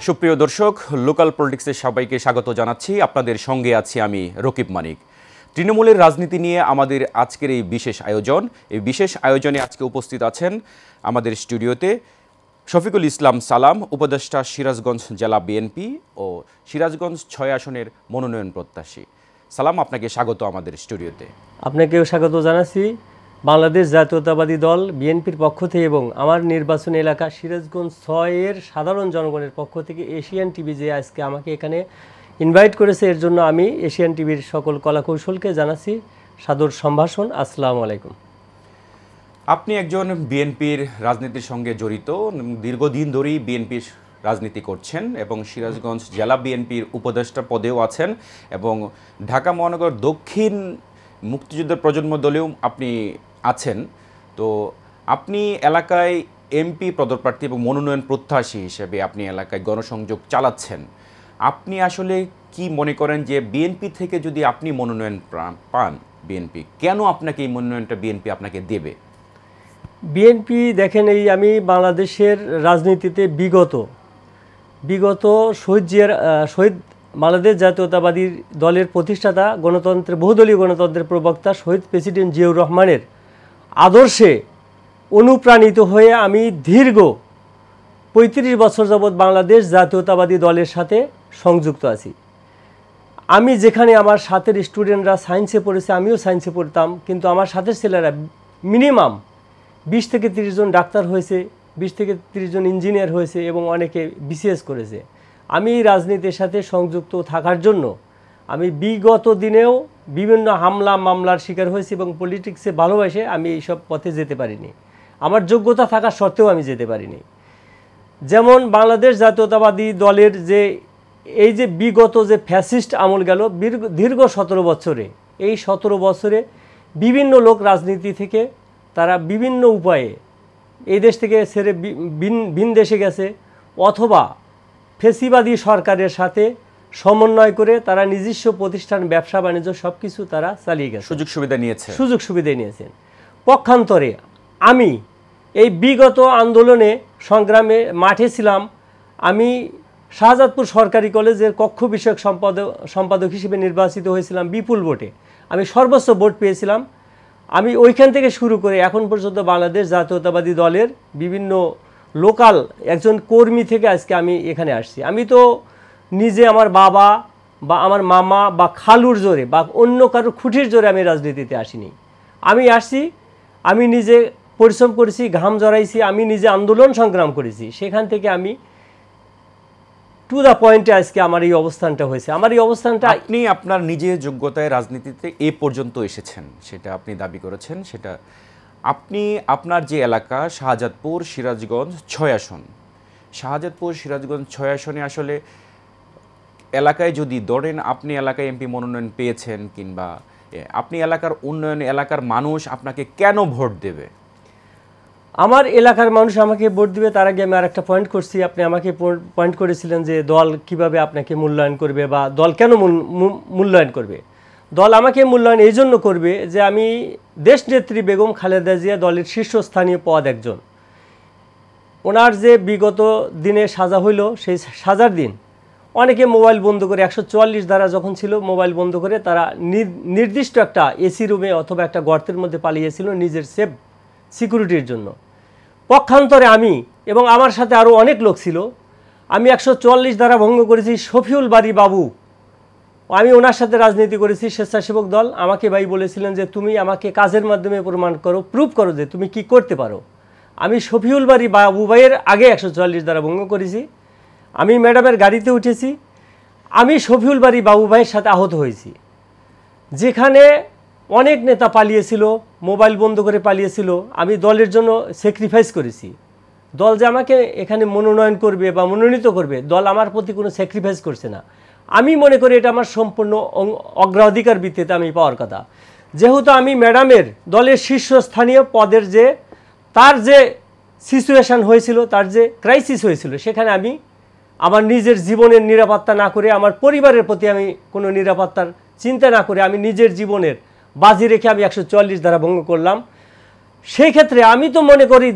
সুপ্রিয় দর্শক, লোকাল পলিটিক্সের সবাইকে স্বাগত জানাচ্ছি। আপনাদের সঙ্গে আছি আমি রকিব মানিক। তৃণমূলের রাজনীতি নিয়ে আমাদের আজকের এই বিশেষ আয়োজন। এই বিশেষ আয়োজনে আজকে উপস্থিত আছেন আমাদের স্টুডিওতে শফিকুল ইসলাম সালাম, উপদেষ্টা সিরাজগঞ্জ জেলা বিএনপি ও সিরাজগঞ্জ ৬ আসনের মনোনয়ন প্রত্যাশী। সালাম, আপনাকে স্বাগত আমাদের স্টুডিওতে। আপনাকেও স্বাগত জানাচ্ছি বাংলাদেশ জাতীয়তাবাদী দল বিএনপির পক্ষ থেকে এবং আমার নির্বাচনী এলাকা সিরাজগঞ্জ ৬-এর সাধারণ জনগণের পক্ষ থেকে এশিয়ান টিভি যে আজকে আমাকে এখানে ইনভাইট করেছে, এর জন্য আমি এশিয়ান টিভির সকল কলাকৌশলকে জানাচ্ছি সাদর সম্ভাষণ। আসসালামু আলাইকুম। আপনি একজন বিএনপির রাজনীতির সঙ্গে জড়িত, দীর্ঘদিন ধরেই বিএনপির রাজনীতি করছেন এবং সিরাজগঞ্জ জেলা বিএনপির উপদেষ্টা পদেও আছেন এবং ঢাকা মহানগর দক্ষিণ মুক্তিযুদ্ধের প্রজন্ম দলেও আপনি আছেন। তো আপনি এলাকায় এমপি পদপ্রার্থী এবং মনোনয়ন প্রত্যাশী হিসেবে আপনি এলাকায় গণসংযোগ চালাচ্ছেন। আপনি আসলে কি মনে করেন যে বিএনপি থেকে যদি আপনি মনোনয়ন পান, বিএনপি কেন আপনাকে এই মনোনয়নটা বিএনপি আপনাকে দেবে? বিএনপি দেখেন, এই আমি বাংলাদেশের রাজনীতিতে বিগত শহীদ বাংলাদেশ জাতীয়তাবাদী দলের প্রতিষ্ঠাতা, বহুদলীয় গণতন্ত্রের প্রবক্তা শহীদ প্রেসিডেন্ট জিয়াউর রহমানের আদর্শে অনুপ্রাণিত হয়ে আমি দীর্ঘ ৩৫ বছর যাবৎ বাংলাদেশ জাতীয়তাবাদী দলের সাথে সংযুক্ত আছি। আমি যেখানে আমার সাথের স্টুডেন্টরা সায়েন্সে পড়েছে, আমিও সায়েন্সে পড়তাম, কিন্তু আমার সাথের ছেলেরা মিনিমাম ২০ থেকে ৩০ জন ডাক্তার হয়েছে, ২০ থেকে ৩০ জন ইঞ্জিনিয়ার হয়েছে এবং অনেকে বিসিএস করেছে। আমি রাজনীতির সাথে সংযুক্ত থাকার জন্য আমি বিগত দিনেও বিভিন্ন হামলা মামলার শিকার হয়েছি এবং পলিটিক্সে ভালোবাসে আমি এইসব পথে যেতে পারিনি। আমার যোগ্যতা থাকা সত্ত্বেও আমি যেতে পারিনি। যেমন বাংলাদেশ জাতীয়তাবাদী দলের এই যে বিগত যে ফ্যাসিস্ট আমল গেল দীর্ঘ ১৭ বছরে, এই ১৭ বছরে বিভিন্ন লোক রাজনীতি থেকে তারা বিভিন্ন উপায়ে এই দেশ থেকে ছেড়ে ভিন দেশে গেছে অথবা ফেসিবাদী সরকারের সাথে সমন্বয় করে তারা নিজস্ব প্রতিষ্ঠান, ব্যবসা বাণিজ্য সব কিছু তারা চালিয়ে গেছে, সুযোগ সুবিধা নিয়েছেন। পক্ষান্তরে আমি এই বিগত আন্দোলনে সংগ্রামে মাঠে ছিলাম। আমি শাহজাদপুর সরকারি কলেজের কক্ষ বিষয়ক সম্পাদক হিসেবে নির্বাচিত হয়েছিলাম বিপুল ভোটে। আমি সর্বোচ্চ ভোট পেয়েছিলাম। আমি ওইখান থেকে শুরু করে এখন পর্যন্ত বাংলাদেশ জাতীয়তাবাদী দলের বিভিন্ন লোকাল একজন কর্মী থেকে আজকে আমি এখানে আসছি। আমি তো নিজে আমার বাবা বা আমার মামা বা খালুর জোরে বা অন্য কারোর খুঁটির জোরে আমি রাজনীতিতে আসিনি। আমি আসছি, আমি নিজে পরিশ্রম করেছি, ঘাম জড়াইছি, আমি নিজে আন্দোলন সংগ্রাম করেছি। সেখান থেকে আমি টু দ্য পয়েন্টে আজকে আমার এই অবস্থানটা হয়েছে। আমার এই অবস্থানটা, আপনি আপনার নিজের যোগ্যতায় রাজনীতিতে এ পর্যন্ত এসেছেন, সেটা আপনি দাবি করেছেন। সেটা আপনি আপনার যে এলাকা শাহজাদপুর সিরাজগঞ্জ ৬ আসন, শাহজাদপুর সিরাজগঞ্জ ৬ আসনে আসলে এলাকায় যদি ধরেন আপনি এলাকায় এমপি মনোনয়ন পেয়েছেন কিংবা আপনি এলাকার উন্নয়ন, এলাকার মানুষ আপনাকে কেন ভোট দেবে? আমার এলাকার মানুষ আমাকে ভোট দিবে তার আগে আমি আর একটা পয়েন্ট করছি। আপনি আমাকে পয়েন্ট করেছিলেন যে দল কিভাবে আপনাকে মূল্যায়ন করবে বা দল কেন মূল্যায়ন করবে। দল আমাকে মূল্যায়ন এই জন্য করবে যে আমি দেশনেত্রী বেগম খালেদা জিয়া দলের শীর্ষস্থানীয় পদ একজন। ওনার যে বিগত দিনে সাজা হইল, সেই সাজার দিন অনেকে মোবাইল বন্ধ করে, ১৪৪ ধারা যখন ছিল মোবাইল বন্ধ করে তারা নির্দিষ্ট একটা এসি রুমে অথবা একটা গর্তের মধ্যে পালিয়েছিল নিজের সেফ সিকিউরিটির জন্য। পক্ষান্তরে আমি এবং আমার সাথে আরও অনেক লোক ছিল, আমি ১৪৪ ধারা ভঙ্গ করেছি। শফিউল বারী বাবু, আমি ওনার সাথে রাজনীতি করেছি, স্বেচ্ছাসেবক দল। আমাকে ভাই বলেছিলেন যে তুমি আমাকে কাজের মাধ্যমে প্রমাণ করো, প্রুভ করো যে তুমি কি করতে পারো। আমি শফিউল বারী বাবু ভাইয়ের আগে ১৪৪ ধারা ভঙ্গ করেছি। আমি ম্যাডামের গাড়িতে উঠেছি, আমি শফিউল বারী বাবু ভাইয়ের সাথে আহত হয়েছি। যেখানে অনেক নেতা পালিয়েছিল, মোবাইল বন্ধ করে পালিয়েছিল, আমি দলের জন্য স্যাক্রিফাইস করেছি। দল যে আমাকে এখানে মনোনয়ন করবে বা মনোনীত করবে, দল আমার প্রতি কোনো স্যাক্রিফাইস করছে না। আমি মনে করি এটা আমার সম্পূর্ণ অগ্রাধিকার ভিত্তিতে আমি পাওয়ার কথা। যেহেতু আমি ম্যাডামের দলের শীর্ষস্থানীয় পদের তার যে সিচুয়েশান হয়েছিল, তার যে ক্রাইসিস হয়েছিল, সেখানে আমি আমার নিজের জীবনের নিরাপত্তা না করে, আমার পরিবারের প্রতি আমি কোনো নিরাপত্তার চিন্তা না করে আমি নিজের জীবনের বাজি রেখে আমি ১৪৪ ধারা ভঙ্গ করলাম। সেই ক্ষেত্রে আমি তো মনে করি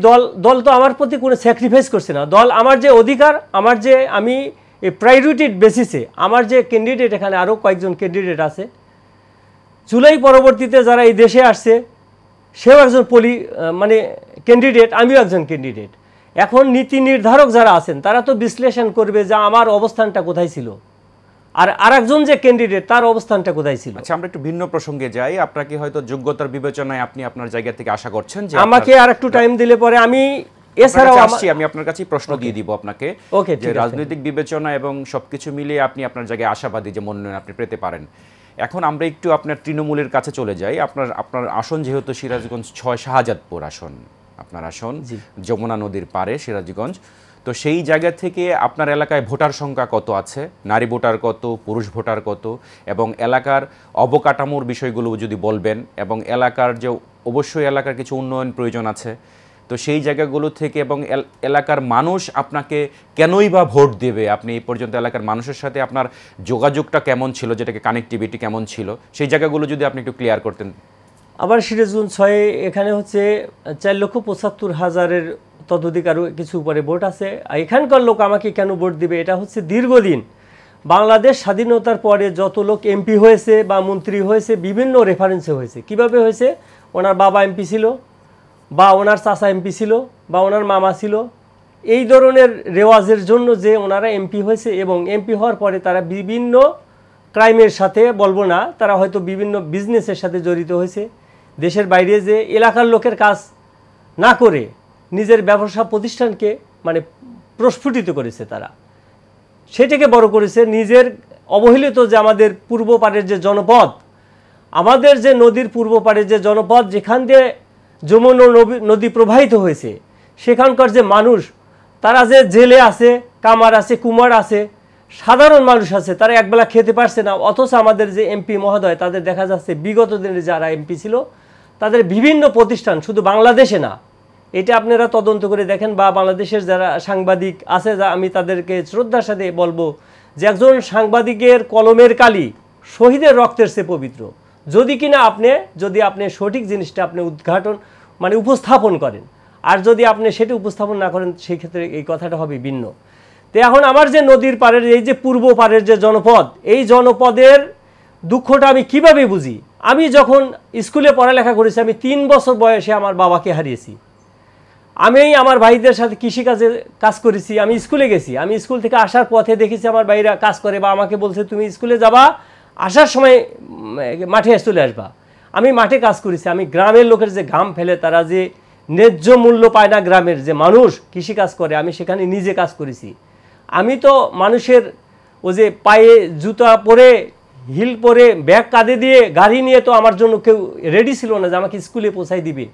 দল তো আমার প্রতি কোনো স্যাক্রিফাইস করছে না। দল আমার যে অধিকার, আমার যে আমি এই প্রায়োরিটির বেসিসে আমার যে ক্যান্ডিডেট, এখানে আরও কয়েকজন ক্যান্ডিডেট আছে, জুলাই পরবর্তীতে যারা এই দেশে আসছে সেও একজন মানে ক্যান্ডিডেট, আমিও একজন ক্যান্ডিডেট। এখন নীতি নির্ধারক যারা আছেন তারা তো বিশ্লেষণ করবে যে আমার অবস্থানটা কোথায় ছিল, আর আরেকজন যে ক্যান্ডিডেট তার অবস্থানটা কোথায় ছিল। আচ্ছা, আমরা একটু ভিন্ন প্রসঙ্গে যাই। আপনাকে হয়তো যোগ্যতার বিবেচনায় আপনি আপনার জায়গা থেকে আশা করছেন যে আমাকে আর একটু টাইম দিলে পরে আমি, এছাড়াও আমি আপনার কাছে প্রশ্ন দিয়ে দিব আপনাকে, যে রাজনৈতিক বিবেচনা এবং সবকিছু মিলিয়ে আপনি আপনার জায়গায় আশাবাদী যে মনোনয়ন আপনি পেতে পারেন। এখন আমরা একটু আপনার তৃণমূলের কাছে চলে যাই। আপনার আসন যেহেতু সিরাজগঞ্জ 6 শাহজাদপুর আসন, আপনার আসন যমুনা নদীর পাড়ে সিরাজগঞ্জ, তো সেই জায়গা থেকে আপনার এলাকায় ভোটার সংখ্যা কত আছে, নারী ভোটার কত, পুরুষ ভোটার কত, এবং এলাকার অবকাঠামোর বিষয়গুলো যদি বলবেন, এবং এলাকার যে অবশ্যই এলাকার কিছু উন্নয়ন প্রয়োজন আছে, তো সেই জায়গাগুলো থেকে, এবং এলাকার মানুষ আপনাকে কেনই বা ভোট দেবে, আপনি এই পর্যন্ত এলাকার মানুষের সাথে আপনার যোগাযোগটা কেমন ছিল, যেটাকে কানেক্টিভিটি কেমন ছিল, সেই জায়গাগুলো যদি আপনি একটু ক্লিয়ার করতেন। আবার সিরাজগঞ্জ 6 এখানে হচ্ছে 4,75,000-এর ততোধিক আরও কিছু উপরে ভোট আছে। এখানকার লোক আমাকে কেন ভোট দিবে, এটা হচ্ছে দীর্ঘদিন বাংলাদেশ স্বাধীনতার পরে যত লোক এমপি হয়েছে বা মন্ত্রী হয়েছে বিভিন্ন রেফারেন্সে হয়েছে। কিভাবে হয়েছে, ওনার বাবা এমপি ছিল, বা ওনার চাচা এমপি ছিল, বা ওনার মামা ছিল, এই ধরনের রেওয়াজের জন্য যে ওনারা এমপি হয়েছে, এবং এমপি হওয়ার পরে তারা বিভিন্ন ক্রাইমের সাথে, বলবো না, তারা হয়তো বিভিন্ন বিজনেসের সাথে জড়িত হয়েছে। দেশের বাইরে যে এলাকার লোকের কাজ না করে নিজের ব্যবসা প্রতিষ্ঠানকে মানে প্রস্ফুটিত করেছে, তারা সেটাকে বড় করেছে। নিজের অবহেলিত যে আমাদের পূর্ব পাড়ের যে জনপদ, আমাদের যে নদীর পূর্ব পাড়ের যে জনপদ, যেখান দিয়ে যমুনা নদী প্রবাহিত হয়েছে, সেখানকার যে মানুষ, তারা যে জেলে আছে, কামার আছে, কুমার আছে, সাধারণ মানুষ আছে, তারা একবেলা খেতে পারছে না। অথচ আমাদের যে এমপি মহোদয়, তাদের দেখা যাচ্ছে বিগত দিনে যারা এমপি ছিল তাদের বিভিন্ন প্রতিষ্ঠান, শুধু বাংলাদেশে না, এটা আপনারা তদন্ত করে দেখেন, বা বাংলাদেশের যারা সাংবাদিক আছে, যা আমি তাদেরকে শ্রদ্ধার সাথে বলবো যে একজন সাংবাদিকের কলমের কালি শহীদের রক্তের চেয়ে পবিত্র। যদি আপনি সঠিক জিনিসটা আপনি উদ্ঘাটন মানে উপস্থাপন করেন, আর যদি আপনি সেটা উপস্থাপন না করেন, সেই ক্ষেত্রে এই কথাটা হবে ভিন্ন। তো এখন আমার যে নদীর পাড়ের এই যে পূর্ব পাড়ের যে জনপদ, এই জনপদের দুঃখটা আমি কিভাবে বুঝি। আমি যখন স্কুলে পড়ালেখা করেছি, আমি 3 বছর বয়সে আমার বাবাকে হারিয়েছি। আমি আমার ভাইদের সাথে কৃষিকাজে কাজ করেছি। আমি স্কুলে গেছি, আমি স্কুল থেকে আসার পথে দেখেছি আমার ভাইরা কাজ করে, বা আমাকে বলছে তুমি স্কুলে যাবা, আসার সময় মাঠে চলে আসবা। আমি মাঠে কাজ করেছি। আমি গ্রামের লোকের যে ঘাম ফেলে, তারা যে ন্যায্য মূল্য পায় না, গ্রামের যে মানুষ কৃষিকাজ করে, আমি সেখানে নিজে কাজ করেছি। আমি তো মানুষের ও যে পায়ে জুতা পরে, হিল পরে, ব্যাগ কাঁধে দিয়ে গাড়ি নিয়ে তো আমার জন্য কেউ রেডি ছিল না যে আমাকে স্কুলে পৌঁছাই দিবে।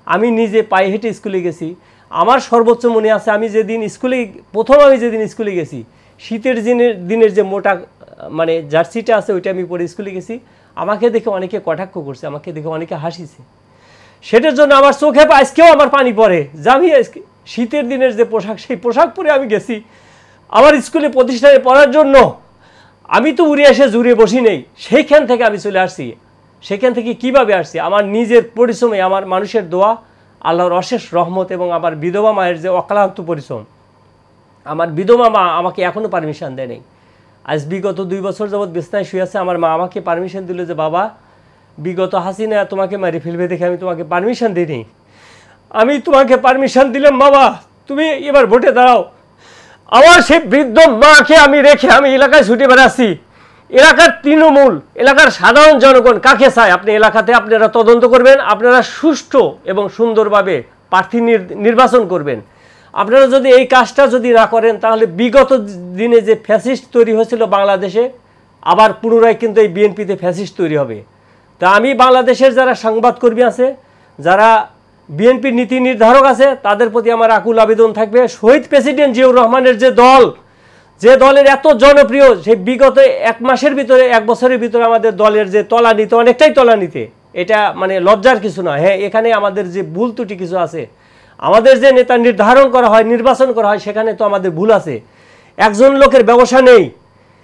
আমি নিজে পায়ে হেঁটে স্কুলে গেছি। আমার সর্বোচ্চ মনে আছে, আমি যেদিন স্কুলে গেছি, শীতের দিনের যে মোটা মানে জার্সিটা আছে, ওইটা আমি পরে স্কুলে গেছি। আমাকে দেখে অনেকে কটাক্ষ করছে, আমাকে দেখে অনেকে হাসিছে। সেটার জন্য আমার চোখে আজকেও আমার পানি পড়ে যে আমি শীতের দিনের যে পোশাক, সেই পোশাক পরে আমি গেছি আমার স্কুলে প্রতিষ্ঠানে পড়ার জন্য। আমি তো উড়ে এসে জুড়ে বসি নেই, সেইখান থেকে আমি চলে আসছি। সেখান থেকে কিভাবে আসছি, আমার নিজের পরিশ্রমে, আমার মানুষের দোয়া, আল্লাহর অশেষ রহমত, এবং আমার বিধবা মায়ের যে অক্লান্ত পরিশ্রম। আমার বিধবা মা আমাকে এখনও পারমিশন দেয় নেই। আজ বিগত 2 বছর যাবৎ বিছনায় শুয়ে আছে। আমার মা আমাকে পারমিশন দিল যে বাবা, বিগত হাসিনা তোমাকে মারি ফেলবে দেখে আমি তোমাকে পারমিশন দিইনি। আমি তোমাকে পারমিশন দিলাম, বাবা তুমি এবার ভোটে দাঁড়াও। আমার সেই বৃদ্ধ মাকে আমি রেখে আমি এলাকায় ছুটে বেড়াচ্ছি। এলাকার তৃণমূল, এলাকার সাধারণ জনগণ কাকে চায়, আপনি এলাকাতে আপনারা তদন্ত করবেন। আপনারা সুষ্ঠু এবং সুন্দরভাবে প্রার্থী নির্বাচন করবেন। আপনারা যদি এই কাজটা যদি না করেন, তাহলে বিগত দিনে যে ফ্যাসিস্ট তৈরি হয়েছিল বাংলাদেশে, আবার পুনরায় কিন্তু এই বিএনপিতে ফ্যাসিস্ট তৈরি হবে। তা আমি বাংলাদেশের যারা সংবাদকর্মী আছে, যারা বিএনপির নীতি নির্ধারক আছে, তাদের প্রতি আমার আকুল আবেদন থাকবে, শহীদ প্রেসিডেন্ট জিয়াউর রহমানের যে দলের এত জনপ্রিয়, সেই বিগত 1 মাসের ভিতরে, 1 বছরের ভিতরে আমাদের দলের যে তলানিতে, অনেকটাই তলানিতে, এটা মানে লজ্জার কিছু না। হ্যাঁ, এখানে আমাদের যে ভুল ত্রুটি কিছু আছে, আমাদের যে নেতা নির্ধারণ করা হয়, নির্বাচন করা হয়, সেখানে তো আমাদের ভুল আছে। একজন লোকের ব্যবসা নেই,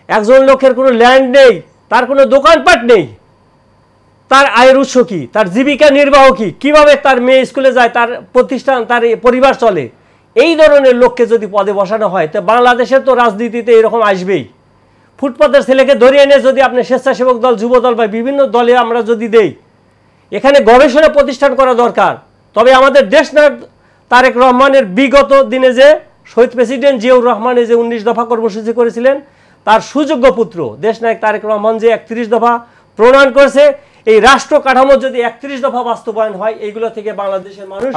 একজন লোকের কোনো ল্যান্ড নেই, তার কোনো দোকানপাট নেই, তার আয়ের উৎস কি, তার জীবিকা নির্বাহ কি, কীভাবে তার মেয়ে স্কুলে যায়, তার প্রতিষ্ঠান, তার পরিবার চলে, এই ধরনের লোককে যদি পদে বসানো হয়, তো বাংলাদেশের তো রাজনীতিতে এরকম আসবেই। ফুটপাতের ছেলেকে ধরে এনে যদি আপনি স্বেচ্ছাসেবক দল, যুব দল বা বিভিন্ন দলে আমরা যদি দেই, এখানে গবেষণা প্রতিষ্ঠান করা দরকার। তবে আমাদের দেশনায়ক তারেক রহমানের বিগত দিনে যে শহীদ প্রেসিডেন্ট জিয়াউর রহমানের যে 19 দফা কর্মসূচি করেছিলেন, তার সুযোগ্য পুত্র দেশনায়ক তারেক রহমান যে 31 দফা প্রণয়ন করেছে, এই রাষ্ট্র কাঠামো যদি 31 দফা বাস্তবায়ন হয়, এইগুলো থেকে বাংলাদেশের মানুষ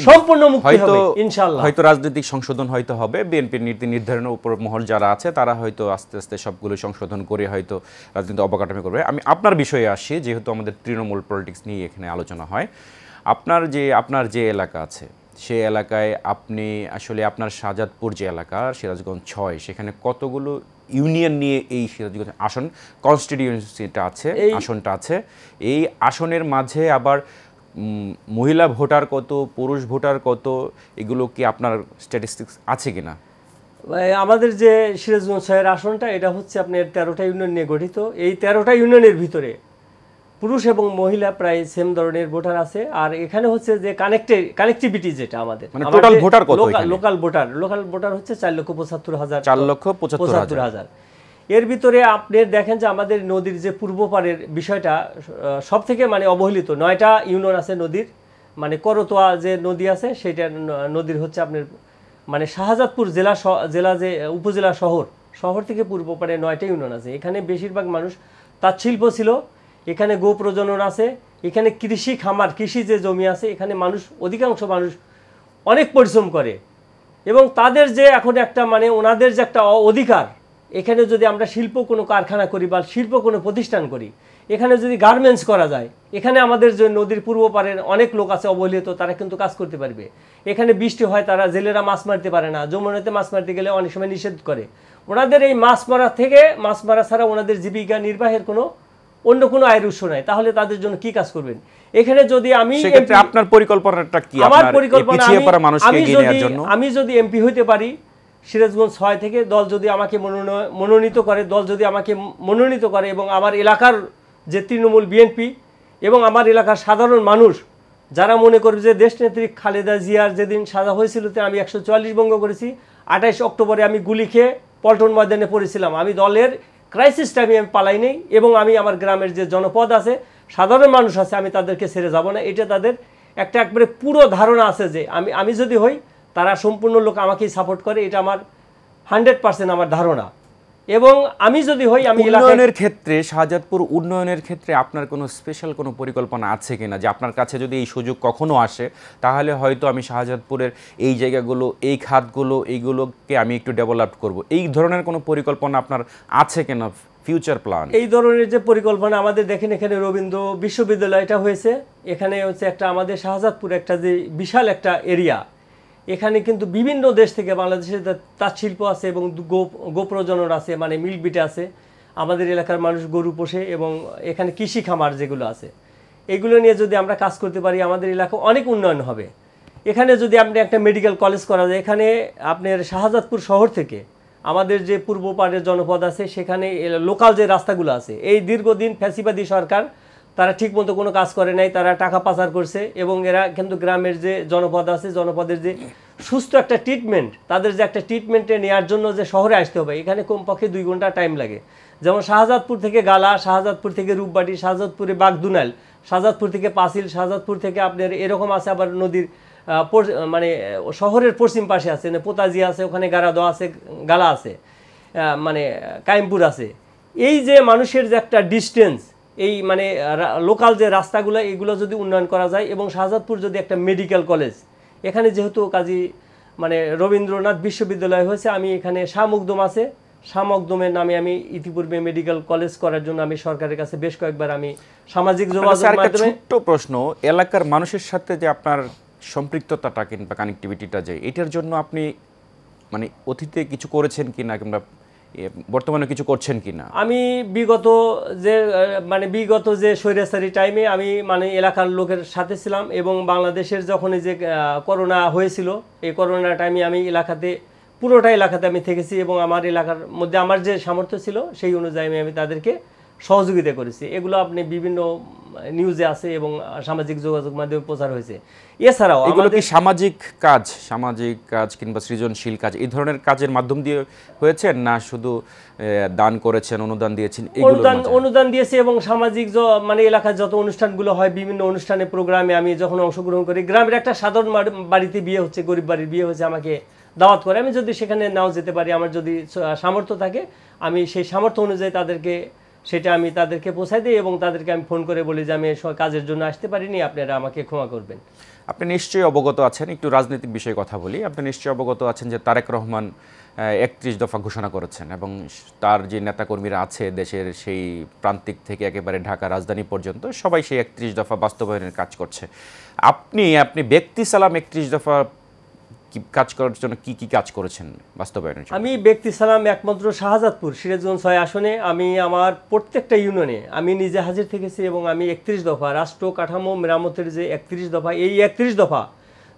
সম্পূর্ণ মুক্তি হবে ইনশাআল্লাহ। হয়তো রাজনৈতিক সংশোধন হয়তো হবে, বিএনপির নীতি নির্ধারণের উপর মহল যারা আছে তারা হয়তো আস্তে আস্তে সবগুলো সংশোধন করে হয়তো রাজনীতি অবকাঠামো করবে। আমি আপনার বিষয়ে আসি, যেহেতু আমাদের তৃণমূল পলিটিক্স নিয়ে এখানে আলোচনা হয়। আপনার যে এলাকা আছে সেই এলাকায় আপনি আসলে আপনার শাহজাদপুর যে এলাকা সিরাজগঞ্জ 6, সেখানে কতগুলো ইউনিয়ন নিয়ে এই সিরাজগঞ্জ আসন কনস্টিটিউয়েন্সিটা আছে, আসনটা আছে। এই আসনের মাঝে আবার মহিলা ভোটার কত, পুরুষ ভোটার কত, এগুলো কি আপনার স্ট্যাটিস্টিক্স আছে কিনা? আমাদের যে সিরাজগঞ্জ 6 আসনটা, এটা হচ্ছে আপনার 13টা ইউনিয়ন নিয়ে গঠিত। এই 13টা ইউনিয়নের ভিতরে পুরুষ এবং মহিলা প্রায় সেম ধরনের ভোটার আছে। আর এখানে হচ্ছে যে কানেক্টিভিটি যেটা আমাদের টোটাল ভোটার কত, লোকাল ভোটার হচ্ছে 4,75,000। 4,75,000। এর ভিতরে আপনি দেখেন যে আমাদের নদীর যে পূর্ব পারের বিষয়টা সব থেকে মানে অবহেলিত। 9টা ইউনিয়ন আছে নদীর, মানে করতোয়া যে নদী আছে সেটা নদীর হচ্ছে আপনার মানে শাহজাদপুর জেলা যে উপজেলা শহর থেকে পূর্ব পারে 9টা ইউনিয়ন আছে। এখানে বেশিরভাগ মানুষ তাঁত শিল্প ছিল, এখানে গো প্রজনন আছে, এখানে কৃষি যে জমি আছে, এখানে অধিকাংশ মানুষ অনেক পরিশ্রম করে। এবং তাদের যে এখন একটা মানে ওনাদের যে একটা অধিকার, এখানে যদি আমরা শিল্প কোনো কারখানা করি বা শিল্প কোনো প্রতিষ্ঠান করি, এখানে যদি গার্মেন্টস করা যায়, এখানে আমাদের যে নদীর পূর্ব পারের অনেক লোক আছে অবহেলিত, তারা কিন্তু কাজ করতে পারবে। এখানে বৃষ্টি হয়, তারা জেলেরা মাছ মারতে পারে না, যমুনাতে মাছ মারতে গেলে অনেক সময় নিষেধ করে। ওনাদের এই মাছ মারা ছাড়া ওনাদের জীবিকা নির্বাহের অন্য কোনো আয়ের উৎস নাই, তাহলে তাদের জন্য কি কাজ করবেন? এখানে যদি আপনার পরিকল্পনাটা কি? আমার পরিকল্পনা, আমি যদি এমপি হইতে পারি সিরাজগঞ্জ 6 থেকে, দল যদি আমাকে মনোনীত করে এবং আমার এলাকার যে তৃণমূল বিএনপি এবং আমার এলাকার সাধারণ মানুষ যারা মনে করবে যে দেশনেত্রী খালেদা জিয়ার যেদিন সাজা হয়েছিল আমি 144 ভঙ্গ করেছি, 28 অক্টোবরে আমি গুলি খেয়ে পল্টন ময়দানে পড়েছিলাম, আমি দলের ক্রাইসিস টাইমে আমি পালাই নেই এবং আমি আমার গ্রামের যে জনপদ আছে, সাধারণ মানুষ আছে, আমি তাদেরকে ছেড়ে যাব না। এটা তাদের একবারে পুরো ধারণা আছে যে আমি যদি হই, তারা সম্পূর্ণ লোক আমাকেই সাপোর্ট করে, এটা আমার 100% আমার ধারণা। এবং আমি যদি হই, আমি উন্নয়নের ক্ষেত্রে, শাহজাদপুর উন্নয়নের ক্ষেত্রে আপনার কোনো স্পেশাল কোনো পরিকল্পনা আছে কিনা, যে আপনার কাছে যদি এই সুযোগ কখনো আসে, তাহলে হয়তো আমি শাহজাদপুরের এই জায়গাগুলো, এই খাতগুলো, এইগুলোকে আমি একটু ডেভেলপ করব, এই ধরনের কোনো পরিকল্পনা আপনার আছে কিনা, ফিউচার প্ল্যান? এই ধরনের যে পরিকল্পনা আমাদের দেখেন, এখানে রবীন্দ্র বিশ্ববিদ্যালয়টা হয়েছে, এখানে হচ্ছে একটা আমাদের শাহজাদপুর একটা যে বিশাল একটা এরিয়া, এখানে কিন্তু বিভিন্ন দেশ থেকে বাংলাদেশের তাঁত শিল্প আছে এবং গোপ্রজনন আছে, মানে মিল্কবিট আছে। আমাদের এলাকার মানুষ গরু পোষে এবং এখানে কৃষি খামার যেগুলো আছে, এগুলো নিয়ে যদি আমরা কাজ করতে পারি, আমাদের এলাকা অনেক উন্নয়ন হবে। এখানে যদি আপনি একটা মেডিকেল কলেজ করা যায়, এখানে আপনার শাহজাদপুর শহর থেকে আমাদের যে পূর্ব পাড়ের জনপদ আছে, সেখানে লোকাল যে রাস্তাগুলো আছে, এই দীর্ঘদিন ফ্যাসিবাদী সরকার তারা ঠিকমতো কোনো কাজ করে নাই, তারা টাকা পাচার করছে এবং এরা কিন্তু গ্রামের যে জনপদ আছে, জনপদের যে সুস্থ একটা ট্রিটমেন্ট, তাদের যে একটা ট্রিটমেন্টে নেওয়ার জন্য যে শহরে আসতে হবে, এখানে কমপক্ষে 2 ঘন্টা টাইম লাগে। যেমন শাহজাদপুর থেকে গালা, শাহজাদপুর থেকে রূপবাটি, শাহজাদপুরে বাগদুনাল, শাহজাদপুর থেকে পাঁচিল, শাহজাদপুর থেকে আপনার এরকম আছে আবার নদীর মানে শহরের পশ্চিম পাশে আছে পোতাজি আছে, ওখানে গারাদোয়া আছে, গালা আছে, মানে কাইমপুর আছে। এই যে মানুষের যে একটা ডিস্টেন্স, এই মানে লোকাল যে রাস্তাগুলো, এগুলো যদি উন্নয়ন করা যায় এবং শাহজাদপুর যদি একটা মেডিকেল কলেজ, এখানে যেহেতু কাজী মানে রবীন্দ্রনাথ বিশ্ববিদ্যালয় হয়েছে, আমি এখানে শাহমকদম আছে, শাহমকদমের নামে আমি ইতিপূর্বে মেডিকেল কলেজ করার জন্য আমি সরকারের কাছে বেশ কয়েকবার আমি সামাজিক যোগাযোগ মাধ্যমে। ছোট্ট প্রশ্ন, এলাকার মানুষের সাথে যে আপনার সম্পৃক্ততাটা কিংবা কানেক্টিভিটিটা, যে এটার জন্য আপনি মানে অতীতে কিছু করেছেন কিনা কিংবা বর্তমানে কিছু করছেন কিনা? আমি বিগত যে স্বৈরাচারী টাইমে আমি মানে এলাকার লোকের সাথে ছিলাম এবং বাংলাদেশের যখন যে করোনা হয়েছিল, এই করোনা টাইমে আমি পুরোটা এলাকাতে আমি থেকেছি এবং আমার এলাকার মধ্যে আমার যে সামর্থ্য ছিল সেই অনুযায়ী আমি তাদেরকে সহযোগিতা করেছি। এগুলো আপনি বিভিন্ন নিউজে আছে এবং সামাজিক যোগাযোগ মাধ্যমে প্রচার হয়েছে। এছাড়াও এগুলো কি সামাজিক কাজ কিংবা সৃজনশীল কাজ এই ধরনের কাজের মাধ্যম দিয়ে হয়েছে, না শুধু দান করেছেন, অনুদান দিয়েছেন? অনুদান দিয়েছে এবং সামাজিক মানে এলাকায় যত অনুষ্ঠানগুলো হয়, বিভিন্ন অনুষ্ঠানে প্রোগ্রামে আমি যখন অংশগ্রহণ করি, গ্রামের একটা সাধারণ বাড়িতে বিয়ে হচ্ছে, গরিব বাড়ির বিয়ে হচ্ছে, আমাকে দাওয়াত করে, আমি যদি সেখানে নাও যেতে পারি, আমার যদি সামর্থ্য থাকে, আমি সেই সামর্থ্য অনুযায়ী আমি তাদেরকে পৌঁছাই দিই এবং তাদেরকে আমি ফোন করে বলি যে আমি কাজের জন্য আসতে পারিনি, আপনারা আমাকে ক্ষমা করবেন। আপনি নিশ্চয়ই অবগত আছেন, একটু রাজনৈতিক বিষয়ে কথা বলি। আপনি নিশ্চয়ই অবগত আছেন যে তারেক রহমান 31 দফা ঘোষণা করেছেন এবং তার যে নেতাকর্মীরা আছে দেশের সেই প্রান্তিক থেকে একেবারে ঢাকা রাজধানী পর্যন্ত সবাই সেই 31 দফা বাস্তবায়নের কাজ করছে। আপনি ব্যক্তি সালাম 31 দফা কাজ করার জন্য কি কি কাজ করেছেন বাস্তবায়নের জন্য? আমি ব্যক্তি সালাম একমাত্র শাহজাদপুর সিরাজগঞ্জ 6 আসনে আমি আমার প্রত্যেকটা ইউনিয়নে আমি নিজে হাজির থেকেছি এবং আমি 31 দফা রাষ্ট্র কাঠামো মেরামতের যে 31 দফা, এই 31 দফা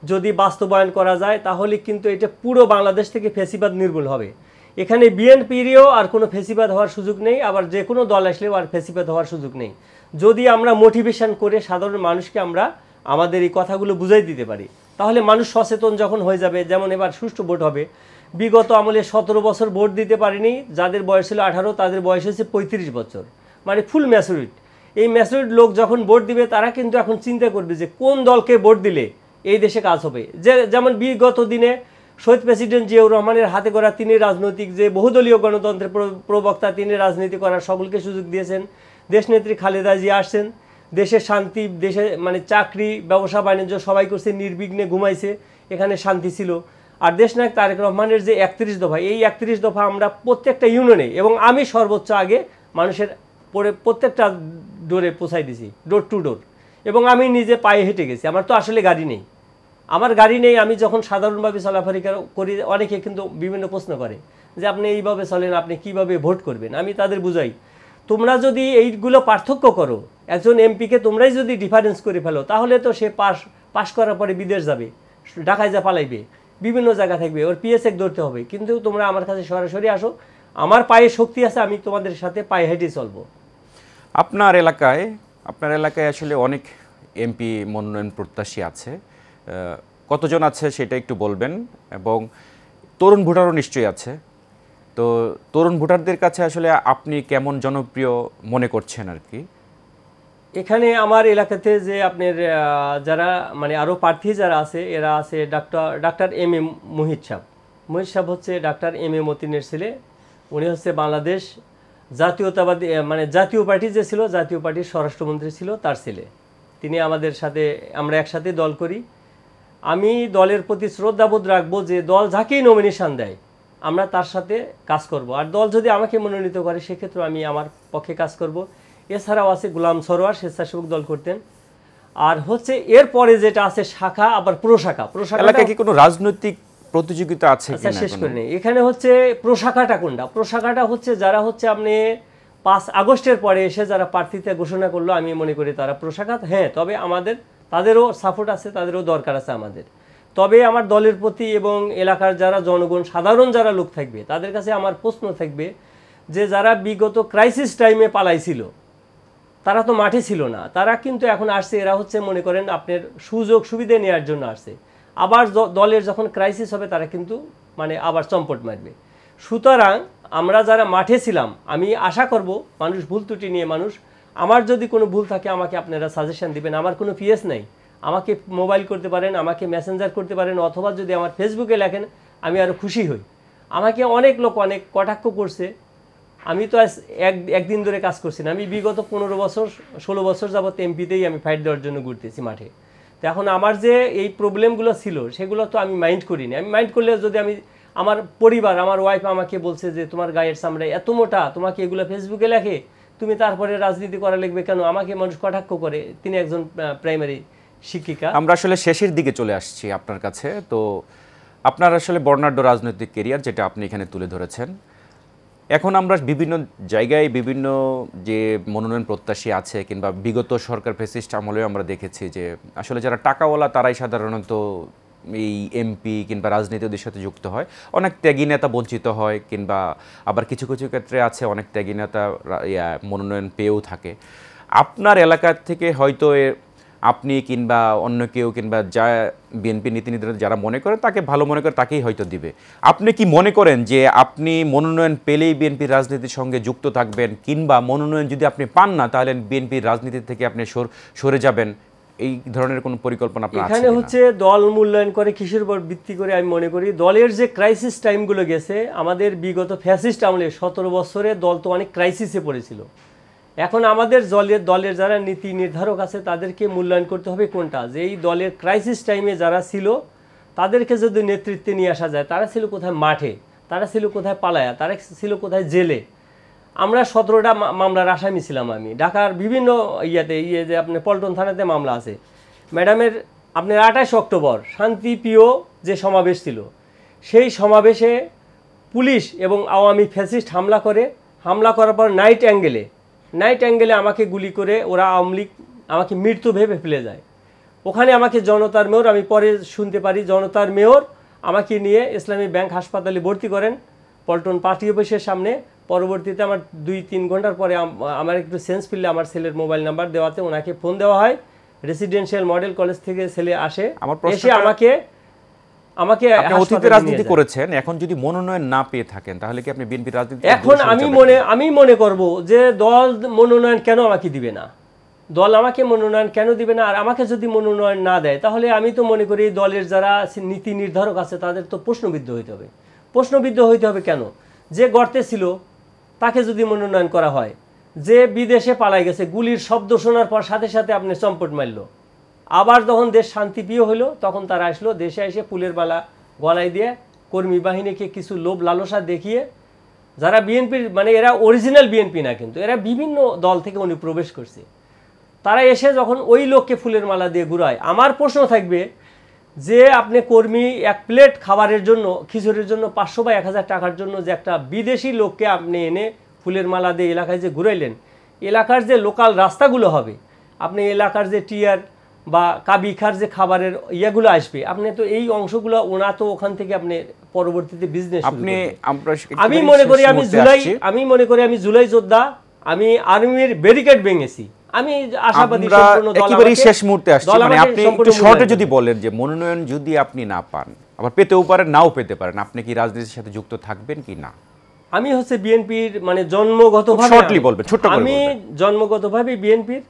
যদি বাস্তবায়ন করা যায় তাহলে কিন্তু এটা পুরো বাংলাদেশ থেকে ফ্যাসিবাদ নির্মূল হবে। এখানে বিএনপিরও আর কোনো ফ্যাসিবাদ হওয়ার সুযোগ নেই, আবার যে কোনো দল আসলেও আর ফ্যাসিবাদ হওয়ার সুযোগ নেই। যদি আমরা মোটিভেশন করে সাধারণ মানুষকে আমরা আমাদের এই কথাগুলো বুঝাই দিতে পারি, তাহলে মানুষ সচেতন যখন হয়ে যাবে। যেমন এবার সুষ্ঠু ভোট হবে, বিগত আমলে 17 বছর ভোট দিতে পারেনি, যাদের বয়স ছিল 18 তাদের বয়স হয়েছে 35 বছর, মানে ফুল ম্যাচুরিট। এই ম্যাচুরিট লোক যখন ভোট দিবে তারা কিন্তু এখন চিন্তা করবে যে কোন দলকে ভোট দিলে এই দেশে কাজ হবে। যেমন বিগত দিনে শহীদ প্রেসিডেন্ট জিয়াউর রহমানের হাতে গড়া তিনি রাজনৈতিক যে বহুদলীয় গণতন্ত্রের প্রবক্তা, তিনি রাজনীতি করার সকলকে সুযোগ দিয়েছেন। দেশনেত্রী খালেদা জিয়া আসছেন, দেশের শান্তি, দেশে মানে চাকরি ব্যবসা বাণিজ্য সবাই করছে, নির্বিঘ্নে ঘুমাইছে, এখানে শান্তি ছিল। আর দেশনায়ক তারেক রহমানের যে 31 দফা, এই 31 দফা আমরা প্রত্যেকটা ইউনিয়নে এবং আমি সর্বোচ্চ আগে মানুষের প্রত্যেকটা ডোরে পৌঁছাই দিছি, ডোর টু ডোর, এবং আমি নিজে পায়ে হেঁটে গেছি। আমার তো আসলে গাড়ি নেই, আমি যখন সাধারণভাবে চলাফেরা করি, অনেকে কিন্তু বিভিন্ন প্রশ্ন করে যে আপনি এইভাবে চলেন, আপনি কিভাবে ভোট করবেন। আমি তাদের বুঝাই, তোমরা যদি এইগুলো পার্থক্য করো, একজন এমপিকে তোমরাই যদি ডিফারেন্স করে ফেলো, তাহলে তো সে পাশ করার পরে বিদেশ যাবে, ঢাকায় যা পালাইবে, বিভিন্ন জায়গা থাকবে, ওর পিএসএক ধরতে হবে। কিন্তু তোমরা আমার কাছে সরাসরি আসো, আমার পায়ে শক্তি আছে, আমি তোমাদের সাথে পায়ে হেঁটে চলবো। আপনার এলাকায় আসলে অনেক এমপি মনোনয়ন প্রত্যাশী আছে, কতজন আছে সেটা একটু বলবেন? এবং তরুণ ভোটারও নিশ্চয়ই আছে, তো তরুণ ভোটারদের কাছে আসলে আপনি কেমন জনপ্রিয় মনে করছেন আর কি? এখানে আমার এলাকাতে যে আপনার যারা মানে আরও প্রার্থী যারা আছে, এরা আছে ডাক্তার এম এ মোহিত সাহেব হচ্ছে ডাক্তার এম এ মতিনের ছেলে। উনি হচ্ছে বাংলাদেশ জাতীয়তাবাদী মানে জাতীয় পার্টি যে ছিল, জাতীয় পার্টির স্বরাষ্ট্রমন্ত্রী ছিল, তার ছেলে। তিনি আমাদের সাথে, আমরা একসাথে দল করি। আমি দলের প্রতি শ্রদ্ধাবোধ রাখবো যে দল যাকেই নমিনেশন দেয় আমরা তার সাথে কাজ করব, আর দল যদি আমাকে মনোনীত করে সেক্ষেত্রে আমি আমার পক্ষে কাজ করব। এছাড়াও আছে গোলাম সরোয়ার, স্বেচ্ছাসেবক দল করতেন। আর হচ্ছে এরপরে যেটা আছে শাখা, আবার প্রশাখা। এলাকায় কি কোনো রাজনৈতিক প্রতিযোগিতা আছে কিনা? শেষ করে নেই। এখানে হচ্ছে প্রশাখাটা কোনটা? প্রশাখাটা হচ্ছে যারা হচ্ছে আপনি 5 আগস্টের পরে এসে যারা প্রার্থীতে ঘোষণা করলো, আমি মনে করি তারা প্রশাখা। হ্যাঁ, তবে তাদেরও সাপোর্ট আছে, তাদেরও দরকার আছে আমাদের। তবে আমার দলের প্রতি এবং এলাকার যারা জনগণ, সাধারণ যারা লোক থাকবে, তাদের কাছে আমার প্রশ্ন থাকবে যে যারা বিগত ক্রাইসিস টাইমে পালাইছিল, তারা তো মাঠে ছিল না, তারা কিন্তু এখন আসছে। এরা হচ্ছে মনে করেন আপনার সুযোগ সুবিধা নেওয়ার জন্য আসছে। আবার দলের যখন ক্রাইসিস হবে তারা কিন্তু মানে আবার চম্পট মারবে। সুতরাং আমরা যারা মাঠে ছিলাম, আমি আশা করব মানুষ ভুল ত্রুটি নিয়ে, আমার যদি কোনো ভুল থাকে আমাকে আপনারা সাজেশন দিবেন। আমার কোনো পিএস নাই, আমাকে মোবাইল করতে পারেন, আমাকে মেসেঞ্জার করতে পারেন, অথবা যদি আমার ফেসবুকে লেখেন আমি আরও খুশি হই। আমাকে অনেক লোক অনেক কটাক্ষ করছে। আমি তো একদিন ধরে কাজ করছি না, আমি বিগত 15-16 বছর যাবত এমপিতেই আমি ফাইট দেওয়ার জন্য ঘুরতেছি মাঠে। তো এখন আমার যে এই প্রবলেমগুলো ছিল সেগুলো তো আমি মাইন্ড করিনি। আমি মাইন্ড করলে যদি আমার পরিবার, আমার ওয়াইফ আমাকে বলছে যে তোমার গায়ের চামড়া এত মোটা, তোমাকে এগুলো ফেসবুকে লেখে, তুমি তারপরে রাজনীতি করা লিখবে কেন? আমাকে মানুষ কটাক্ষ করে। তিনি একজন প্রাইমারি শিক্ষিকা। আমরা আসলে শেষের দিকে চলে আসছি আপনার কাছে। তো আপনার আসলে বর্ণাঢ্য রাজনৈতিক কেরিয়ার যেটা আপনি এখানে তুলে ধরেছেন, এখন আমরা বিভিন্ন জায়গায় বিভিন্ন যে মনোনয়ন প্রত্যাশী আছে কিংবা বিগত সরকার ফ্যাসিস্ট আমলেও আমরা দেখেছি যে আসলে যারা টাকাওয়ালা তারাই সাধারণত এই এমপি কিংবা রাজনীতিদের সাথে যুক্ত হয়। অনেক ত্যাগী নেতা বঞ্চিত হয়, কিংবা আবার কিছু কিছু ক্ষেত্রে আছে অনেক ত্যাগী নেতা মনোনয়ন পেয়েও থাকে। আপনার এলাকা থেকে হয়তো আপনি কিংবা অন্য কেউ কিংবা যা বিএনপি নীতি নির্ধারক যারা মনে করেন তাকে ভালো মনে করে তাকেই হয়তো দিবে। আপনি কি মনে করেন যে আপনি মনোনয়ন পেলেই বিএনপির রাজনীতির সঙ্গে যুক্ত থাকবেন, কিংবা মনোনয়ন যদি আপনি পান না তাহলে বিএনপির রাজনীতি থেকে আপনি সরে যাবেন? এই ধরনের কোনো পরিকল্পনা আপনার আছে? এখানে হচ্ছে দল মূল্যায়ন করে কিসের উপর ভিত্তি করে আমি মনে করি দলের যে ক্রাইসিস টাইমগুলো গেছে, আমাদের বিগত ফ্যাসিস্ট আমলে 17 বছরে দল তো অনেক ক্রাইসিসে পড়েছিল। এখন আমাদের দলের যারা নীতি নির্ধারক আছে তাদেরকে মূল্যায়ন করতে হবে কোনটা, যে এই দলের ক্রাইসিস টাইমে যারা ছিল তাদেরকে যদি নেতৃত্বে নিয়ে আসা যায়, তারা ছিল কোথায় মাঠে, তারা ছিল কোথায় পালায়া, তারা ছিল কোথায় জেলে। আমরা 17টা মামলার আসামি ছিলাম। আমি ঢাকার বিভিন্ন যে আপনার পল্টন থানাতে মামলা আছে। ম্যাডামের আপনার 28 অক্টোবর শান্তিপ্রিয় যে সমাবেশ ছিল, সেই সমাবেশে পুলিশ এবং আওয়ামী ফ্যাসিস্ট হামলা করার পর নাইট অ্যাঙ্গেলে আমাকে গুলি করে ওরা আওয়ামী লীগ আমাকে মৃত্যু ভেবে ফেলে যায়। ওখানে আমাকে জনতার মেয়র, আমি পরে শুনতে পারি জনতার মেয়র আমাকে নিয়ে ইসলামী ব্যাংক হাসপাতালে ভর্তি করেন পল্টন পার্টি অফিসের সামনে। পরবর্তীতে আমার 2-3 ঘন্টার পরে আমার একটু সেন্স ফিরলে আমার ছেলের মোবাইল নাম্বার দেওয়াতে ওনাকে ফোন দেওয়া হয়। রেসিডেন্সিয়াল মডেল কলেজ থেকে ছেলে আসে, এসে আমাকে অতীতে রাজনীতি করেছেন, এখন যদি মনোনয়ন না পেয়ে থাকেন তাহলে কি আপনি বিএনপির রাজনীতি? এখন আমি মনে করব যে দল মনোনয়ন কেন আমাকে দিবে না, দল আমাকে মনোনয়ন কেন দিবে না? আর আমাকে যদি মনোনয়ন না দেয় তাহলে আমি তো মনে করি দলের যারা নীতি নির্ধারক আছে তাদের তো প্রশ্নবিদ্ধ হইতে হবে। প্রশ্নবিদ্ধ হইতে হবে কেন? যে গর্তে ছিল তাকে যদি মনোনয়ন করা হয়, যে বিদেশে পালাই গেছে, গুলির শব্দ শোনার পর সাথে সাথে আপনি চম্পট মারল, আবার যখন দেশ শান্তিপ্রিয় হলো তখন তারা আসলো, দেশে এসে ফুলের মালা গলায় দিয়ে কর্মী বাহিনীকে কিছু লোভ লালসা দেখিয়ে, যারা বিএনপির মানে এরা অরিজিনাল বিএনপি না, কিন্তু এরা বিভিন্ন দল থেকে অনুপ্রবেশ করছে, তারা এসে যখন ওই লোককে ফুলের মালা দিয়ে ঘুরায়, আমার প্রশ্ন থাকবে যে আপনি কর্মী এক প্লেট খাবারের জন্য, খিচুড়ির জন্য 500 বা 1000 টাকার জন্য যে একটা বিদেশি লোককে আপনি এনে ফুলের মালা দিয়ে এলাকায় যে ঘুরাইলেন, এলাকার যে লোকাল রাস্তাগুলো হবে, আপনি এলাকার যে টিয়ার বা কাবিখার যে খাবারের ইয়াগুলো আসবে, আপনি তো এই অংশগুলো ওনা তো ওখান থেকে আপনি পরবর্তীতে বিজনেস আমি মনে করি আমি জুলাই যোদ্ধা, আমি আর্মির ব্যারিকেড ভেঙেছি, আমি আশাবাদী সম্পূর্ণ দল একেবারে শেষ মুহূর্তে আসছে। মানে আপনি একটু শর্টে যদি বলেন যে মনোনয়ন যদি আপনি না পান, আবার পেতেও পারেন নাও পেতে পারেন, আপনি কি রাজনীতির সাথে যুক্ত থাকবেন কি না? আমি হচ্ছে বিএনপির মানে জন্মগতভাবে, শর্টলি বলবেন, ছোট করে আমি জন্মগতভাবে বিএনপির।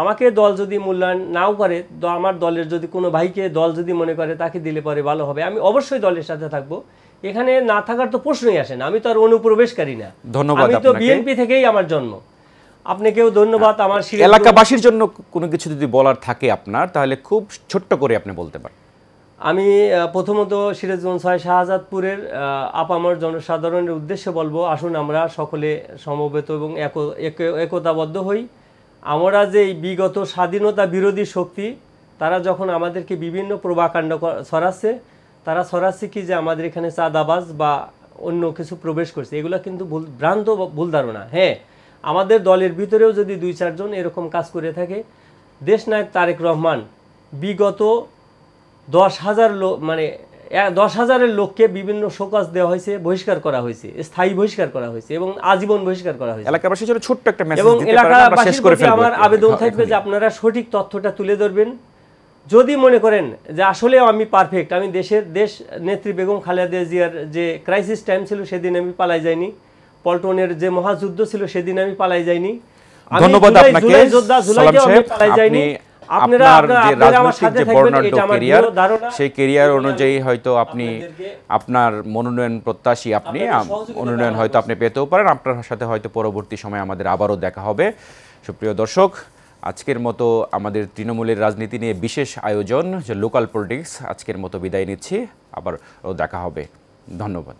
আমাকে দল যদি মূল্যায়ন নাও করে, আমার দলের যদি কোনো ভাইকে দল যদি মনে করে তাকে দিলে পরে ভালো হবে, আমি অবশ্যই দলের সাথে থাকবো। এখানে না থাকার তো প্রশ্নই আসে না, আমি তো আর অনুপ্রবেশকারী না। ধন্যবাদ। আমি তো বিএনপি থেকেই আমার জন্ম। আপনাকেও ধন্যবাদ। আমার এলাকাবাসীর জন্য কোনো কিছু যদি বলার থাকে আপনার, তাহলে খুব ছোট্ট করে আপনি বলতে পারেন। আমি প্রথমত সিরাজগঞ্জ 6 শাহজাদপুরের আপামর জনসাধারণের উদ্দেশ্যে বলবো, আসুন আমরা সকলে সমবেত এবং একতাবদ্ধ হই। আমরা যে বিগত স্বাধীনতা বিরোধী শক্তি, তারা যখন আমাদেরকে বিভিন্ন প্রভাকাণ্ড ছড়াচ্ছে, তারা ছড়াচ্ছে কি যে আমাদের এখানে চাঁদাবাজ বা অন্য কিছু প্রবেশ করছে, এগুলো কিন্তু ভ্রান্ত ভুল ধারণা। হ্যাঁ, আমাদের দলের ভিতরেও যদি 2-4 জন এরকম কাজ করে থাকে, দেশনায়ক তারেক রহমান বিগত 10,000 লোক মানে 10,000-এর লোককে বিভিন্ন শোকজ দেওয়া হয়েছে, বহিষ্কার করা হয়েছে, স্থায়ী বহিষ্কার করা হয়েছে এবং আজীবন বহিষ্কার করা হয়েছে। এলাকাবাসীর জন্য ছোট্ট একটা মেসেজ এবং দিতে পারেন, আমরা শেষ করে ফেলবো। আমার আবেদন থাকবে যে আপনারা সঠিক তথ্যটা তুলে ধরবেন। যদি মনে করেন যে আসলে আমি পারফেক্ট, আমি দেশ নেত্রী বেগম খালেদা জিয়ার যে ক্রাইসিস টাইম ছিল সেদিন আমি পালাই যাইনি, পল্টনের যে মহাযুদ্ধ ছিল সেদিন আমি পালাই যাইনি, ধন্যবাদ আপনাকে জুলাই যোদ্ধা, জুলাইতে আমি পালাই যাইনি। আপনারা আমার সাথে থাকবেন, এটা আমার ধারণা। সেই ক্যারিয়ার অনুযায়ী হয়তো আপনি আপনার মনোনয়ন প্রত্যাশী, আপনি মনোনয়ন হয়তো আপনি পেতেও পারেন। আপনার সাথে হয়তো পরবর্তী সময়ে আমাদের আবারও দেখা হবে। সুপ্রিয় দর্শক, আজকের মতো আমাদের তৃণমূলের রাজনীতি নিয়ে বিশেষ আয়োজন যে লোকাল পলিটিক্স, আজকের মতো বিদায় নিচ্ছি, আবারও দেখা হবে। ধন্যবাদ।